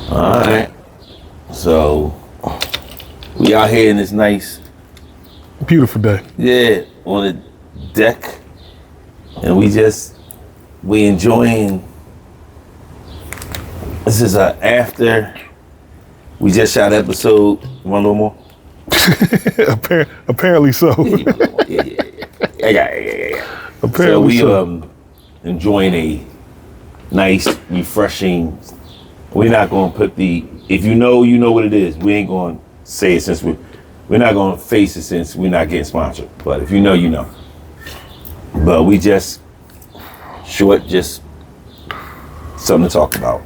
All right. So we out here in this nice, Beautiful day. yeah, on the deck, and we enjoying. This is a after. We just shot episode. You want a little more? Apparently so. Yeah. So Apparently we so. enjoying a nice, refreshing. We're not gonna put the. If you know what it is. We ain't gonna say it since we're not gonna face it since we're not getting sponsored. But if you know, you know. But we just just something to talk about.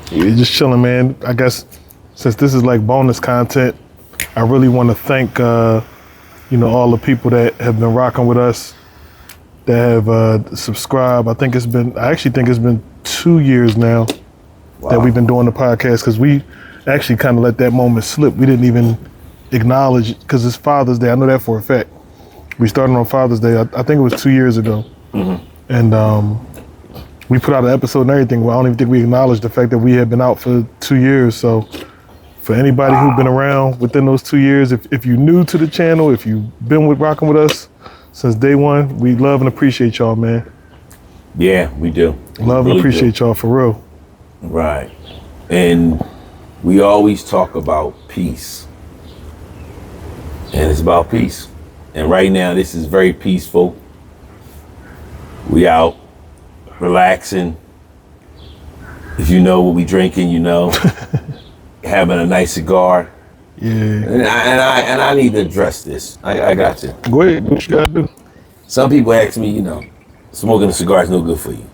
You're just chilling, man. I guess since this is like bonus content, I really want to thank all the people that have been rocking with us, that have subscribed. I actually think it's been 2 years now that we've been doing the podcast, because we actually kind of let that moment slip. We didn't even acknowledge, because it's Father's Day. I know that for a fact. We started on Father's Day. I think it was 2 years ago. Mm-hmm. And we put out an episode and everything. Well, I don't even think we acknowledged the fact that we had been out for 2 years. So for anybody who's been around within those 2 years, if you're new to the channel, if you've been rocking with us since day one, we love and appreciate y'all, man. Yeah, we do. Love and appreciate y'all, for real. Right. And we always talk about peace. And it's about peace. And right now, this is very peaceful. We out relaxing. If you know what we drinking, you know. Having a nice cigar. Yeah. And I need to address this. I got you. Go ahead. What you gotta do? Some people ask me, smoking a cigar is no good for you.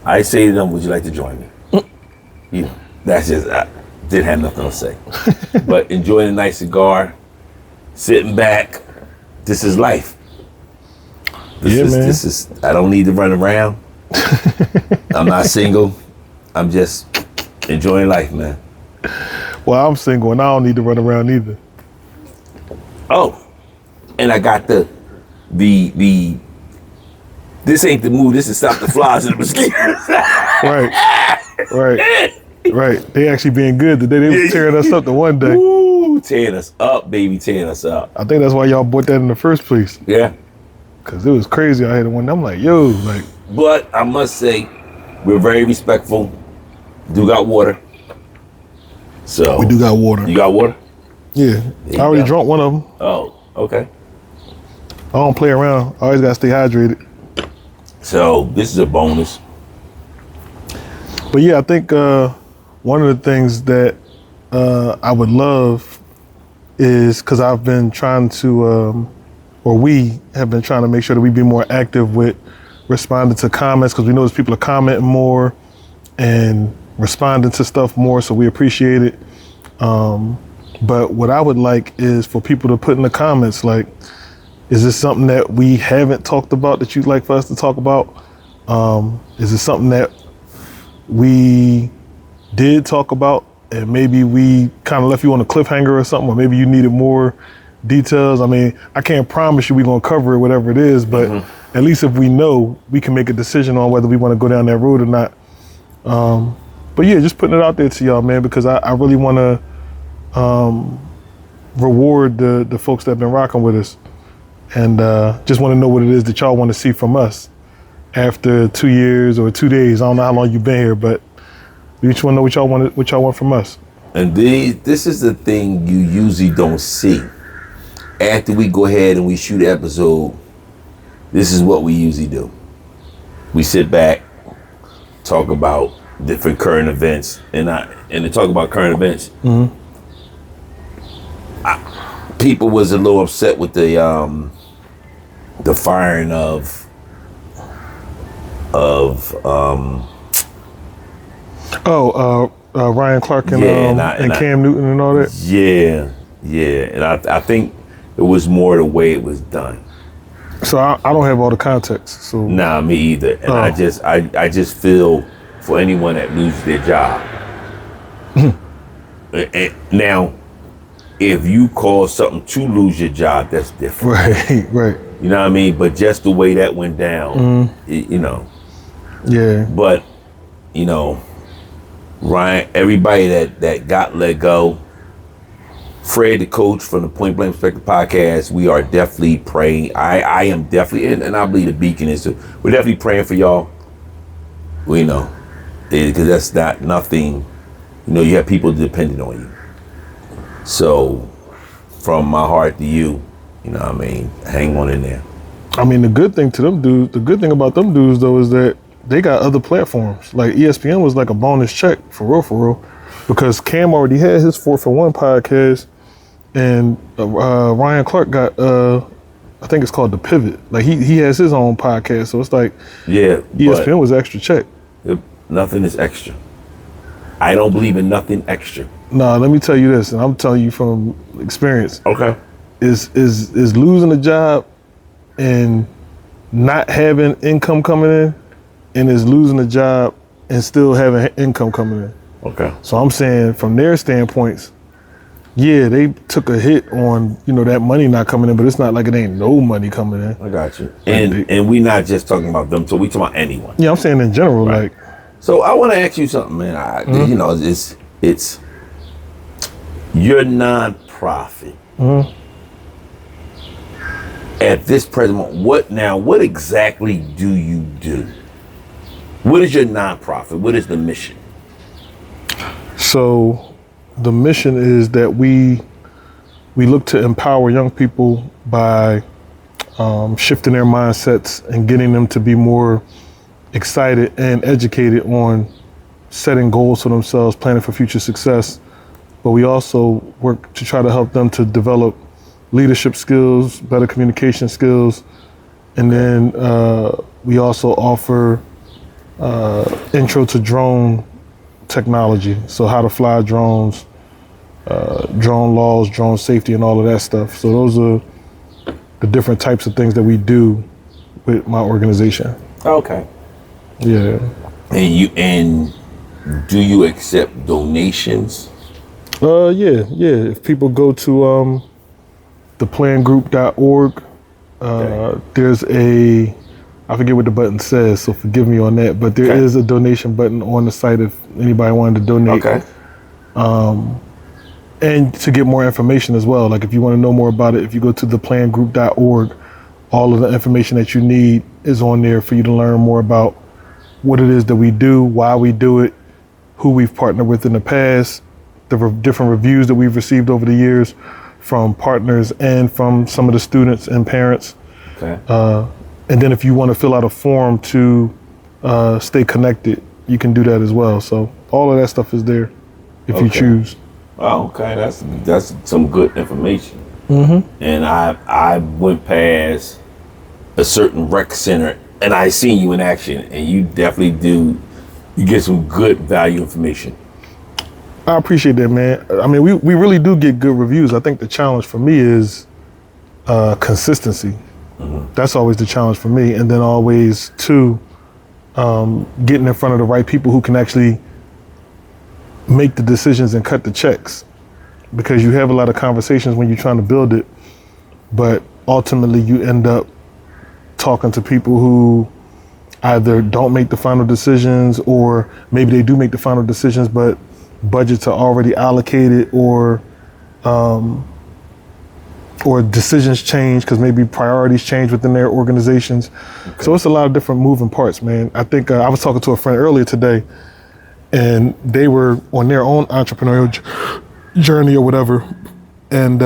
I say to them, would you like to join me? That's just, I didn't have nothing to say. But enjoying a nice cigar, sitting back, this is life. This is, I don't need to run around. I'm not single. I'm just enjoying life, man. Well, I'm single and I don't need to run around either. Oh, and I got the this ain't the move. This is stop the flies and the mosquitoes. Right. They actually being good today. They was tearing us up the one day. Ooh, tearing us up, baby, tearing us up. I think that's why y'all bought that in the first place. Yeah. Cause it was crazy. I had one. I'm like, yo, But I must say, we're very respectful. Do got water. So we do got water. You got water? Yeah. I already drunk one of them. Oh, okay. I don't play around. I always gotta stay hydrated. So this is a bonus. But yeah, I think one of the things that I would love is, because I've been trying to, or we have been trying to make sure that we be more active with responding to comments, because we notice people are commenting more and responding to stuff more, so we appreciate it. But what I would like is for people to put in the comments, like, is this something that we haven't talked about that you'd like for us to talk about? Is it something that we did talk about and maybe we kind of left you on a cliffhanger or something, or maybe you needed more details? I mean, I can't promise you we're gonna cover it, whatever it is, but at least if we know, we can make a decision on whether we want to go down that road or not. But yeah, just putting it out there to y'all, man, because I really want to reward the folks that have been rocking with us, and just want to know what it is that y'all want to see from us after 2 years or 2 days. I don't know how long you've been here, but we just want to know what y'all want from us. And this is the thing you usually don't see. After we go ahead and we shoot an episode, this is what we usually do. We sit back, talk about different current events, and to talk about current events. Mm-hmm. People was a little upset with the firing of Ryan Clark and Cam Newton and all that. Yeah, and I think it was more the way it was done. So I don't have all the context. So nah, me either. And I just feel for anyone that loses their job. And now, if you cause something to lose your job, that's different. Right. You know what I mean? But just the way that went down, Yeah. But, Ryan, everybody that got let go, Fred, the coach from the Point Blank Perspective podcast, we are definitely praying. I am definitely, and I believe the Beacon is too. We're definitely praying for y'all. We know, because that's not nothing. You know, you have people depending on you. So, from my heart to you, you know what I mean? Hang on in there. I mean, the good thing about them dudes though is that they got other platforms. Like ESPN was like a bonus check for real, because Cam already had his 4 for 1 podcast, and Ryan Clark got I think it's called The Pivot. Like he has his own podcast, so it's like ESPN was extra check. Nothing is extra. I don't believe in nothing extra. Nah, let me tell you this, and I'm telling you from experience. Okay. Is losing a job and not having income coming in, and is losing a job and still having income coming in. Okay. So I'm saying from their standpoints, yeah, they took a hit on, you know, that money not coming in, but it's not like it ain't no money coming in. I got you. And we not just talking about them, so we talking about anyone. Yeah, I'm saying in general, right. Like. So I want to ask you something, man. You know, it's your nonprofit. At this present moment, what exactly do you do? What is your nonprofit? What is the mission? So the mission is that we look to empower young people by shifting their mindsets and getting them to be more excited and educated on setting goals for themselves, planning for future success. But we also work to try to help them to develop leadership skills, better communication skills, and then we also offer intro to drone technology. So how to fly drones, drone laws, drone safety, and all of that stuff. So those are the different types of things that we do with my organization. Okay. Yeah. And do you accept donations? Yeah. If people go to theplangroup.org, there's I forget what the button says, so forgive me on that, but there is a donation button on the site if anybody wanted to donate. Okay. And to get more information as well. Like if you want to know more about it, if you go to theplangroup.org, all of the information that you need is on there for you to learn more about what it is that we do, why we do it, who we've partnered with in the past, the different reviews that we've received over the years from partners and from some of the students and parents. Okay. And then if you want to fill out a form to stay connected, you can do that as well. So all of that stuff is there if you choose. Oh, okay. That's some good information. Mm-hmm. And I went past a certain rec center and I seen you in action, and you definitely you get some good value information. I appreciate that, man. I mean, we really do get good reviews. I think the challenge for me is consistency. Mm-hmm. That's always the challenge for me. And then always, too, getting in front of the right people who can actually make the decisions and cut the checks. Because you have a lot of conversations when you're trying to build it, but ultimately you end up talking to people who either don't make the final decisions, or maybe they do make the final decisions, but budgets are already allocated, or decisions change because maybe priorities change within their organizations. Okay. So it's a lot of different moving parts, man. I think I was talking to a friend earlier today, and they were on their own entrepreneurial journey or whatever, and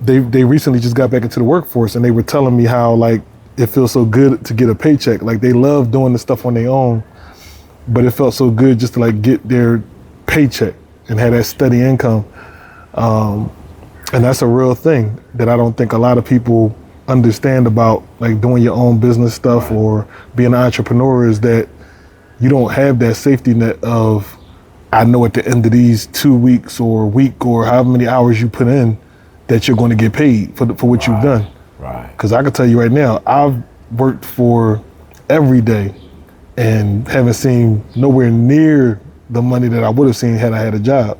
they recently just got back into the workforce, and they were telling me how like it feels so good to get a paycheck. Like they love doing the stuff on their own, but it felt so good just to like get their paycheck and have that steady income. And that's a real thing that I don't think a lot of people understand about like doing your own business stuff or being an entrepreneur, is that you don't have that safety net of, I know at the end of these 2 weeks or week or however many hours you put in that you're going to get paid for what you've done. Right. Because I can tell you right now, I've worked for every day and haven't seen nowhere near the money that I would have seen had I had a job.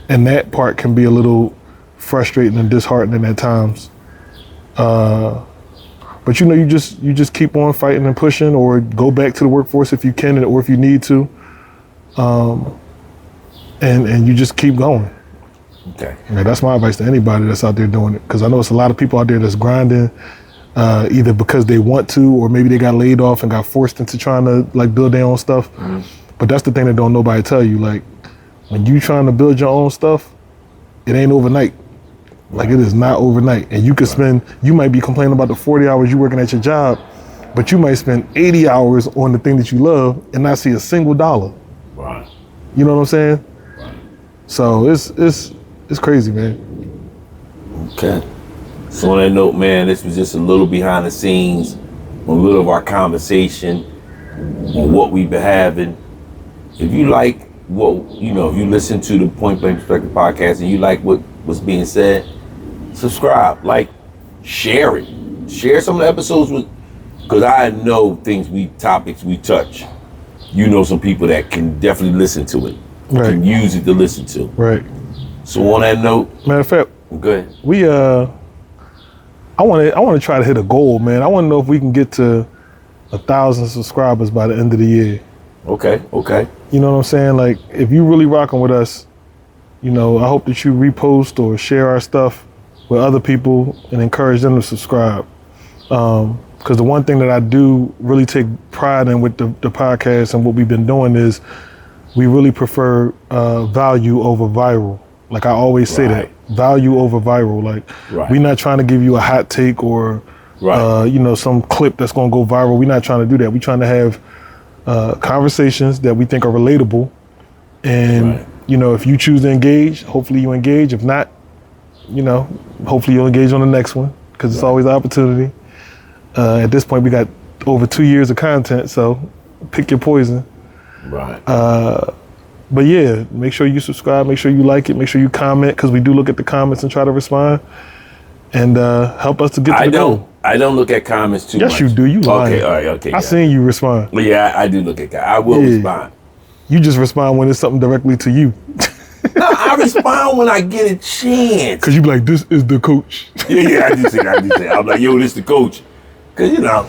And that part can be a little frustrating and disheartening at times. But you just keep on fighting and pushing, or go back to the workforce if you can, or if you need to, and you just keep going. Okay. Yeah, that's my advice to anybody that's out there doing it, because I know it's a lot of people out there that's grinding, either because they want to, or maybe they got laid off and got forced into trying to like build their own stuff. Mm-hmm. But that's the thing that don't nobody tell you. Like, when you trying to build your own stuff, it ain't overnight. Like, it is not overnight. And you could spend, you might be complaining about the 40 hours you working at your job, but you might spend 80 hours on the thing that you love and not see a single dollar. Right. You know what I'm saying? Right. So it's crazy, man. Okay. So on that note, man, this was just a little behind the scenes, a little of our conversation on what we've been having. If you like what, if you listen to the Point Blank Perspective podcast and you like what's being said, subscribe, like, share it. Share some of the episodes because I know topics we touch. You know some people that can definitely listen to it. Right. Can use it to listen to. Right. So on that note, matter of fact, good. I want to try to hit a goal, man. I want to know if we can get to 1,000 subscribers by the end of the year. Okay. You know what I'm saying? Like, if you really rocking with us, I hope that you repost or share our stuff with other people and encourage them to subscribe. Because the one thing that I do really take pride in with the podcast and what we've been doing is we really prefer value over viral. Like, I always say that, value over viral. Like, we're not trying to give you a hot take or some clip that's going to go viral. We're not trying to do that. We're trying to have conversations that we think are relatable. And, if you choose to engage, hopefully you engage. If not, hopefully you'll engage on the next one, because it's always an opportunity. At this point, we got over 2 years of content, so pick your poison. Right. But yeah, make sure you subscribe, make sure you like it, make sure you comment, because we do look at the comments and try to respond, and help us to get to the goal. I don't look at comments too much. Yes, you do. You lying. Okay, all right, okay. I seen you respond. Well, yeah, I do look at comments. I will respond. You just respond when it's something directly to you. No, I respond when I get a chance. Because you be like, this is the coach. Yeah, I do say that. I'm like, yo, this the coach. Because, yeah,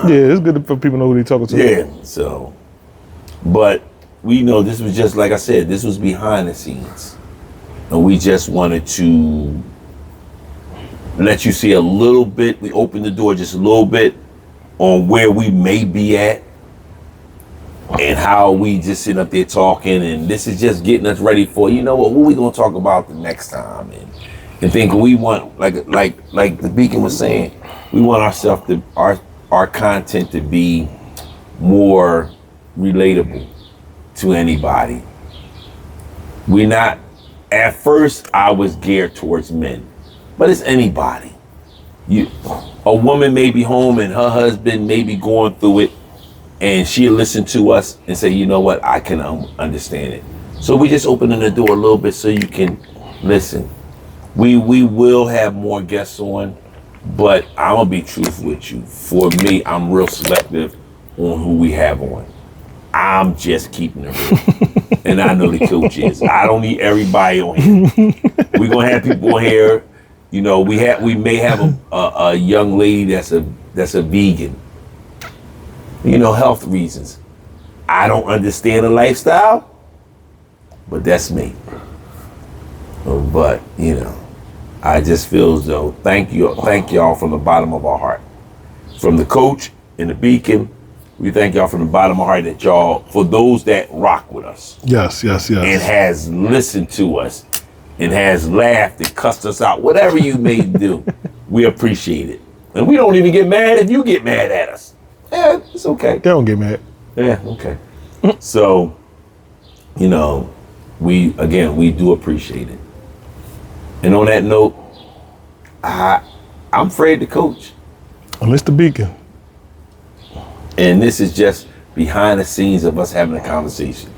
it's good for people to know who they're talking to. Yeah, so. But we know this was just, like I said, this was behind the scenes. And we just wanted to let you see a little bit. We opened the door just a little bit on where we may be at and how we just sitting up there talking. And this is just getting us ready for, what we going to talk about the next time. And thinking we want, like the Beacon was saying, we want ourselves to, our content to be more relatable to anybody. We're not, at first I was geared towards men, but it's anybody. A woman may be home and her husband may be going through it, and she'll listen to us and say, you know what, I can understand it. So we just opening the door a little bit so you can listen. We will have more guests on, but I'm gonna be truthful with you. For me, I'm real selective on who we have on. I'm just keeping it real. And I know the coach is. I don't need everybody on here. We're gonna have people on here. We may have a young lady that's a vegan. Health reasons. I don't understand the lifestyle, but that's me. But I just feel as though thank y'all from the bottom of our heart. From the coach and the Beacon, we thank y'all from the bottom of our heart that y'all, for those that rock with us. Yes. And has listened to us and has laughed and cussed us out, whatever you may do, we appreciate it. And we don't even get mad if you get mad at us. Yeah, it's okay. They don't get mad. Yeah, okay. So, we do appreciate it. And on that note, I'm afraid to coach. And it's the Beacon. And this is just behind the scenes of us having a conversation.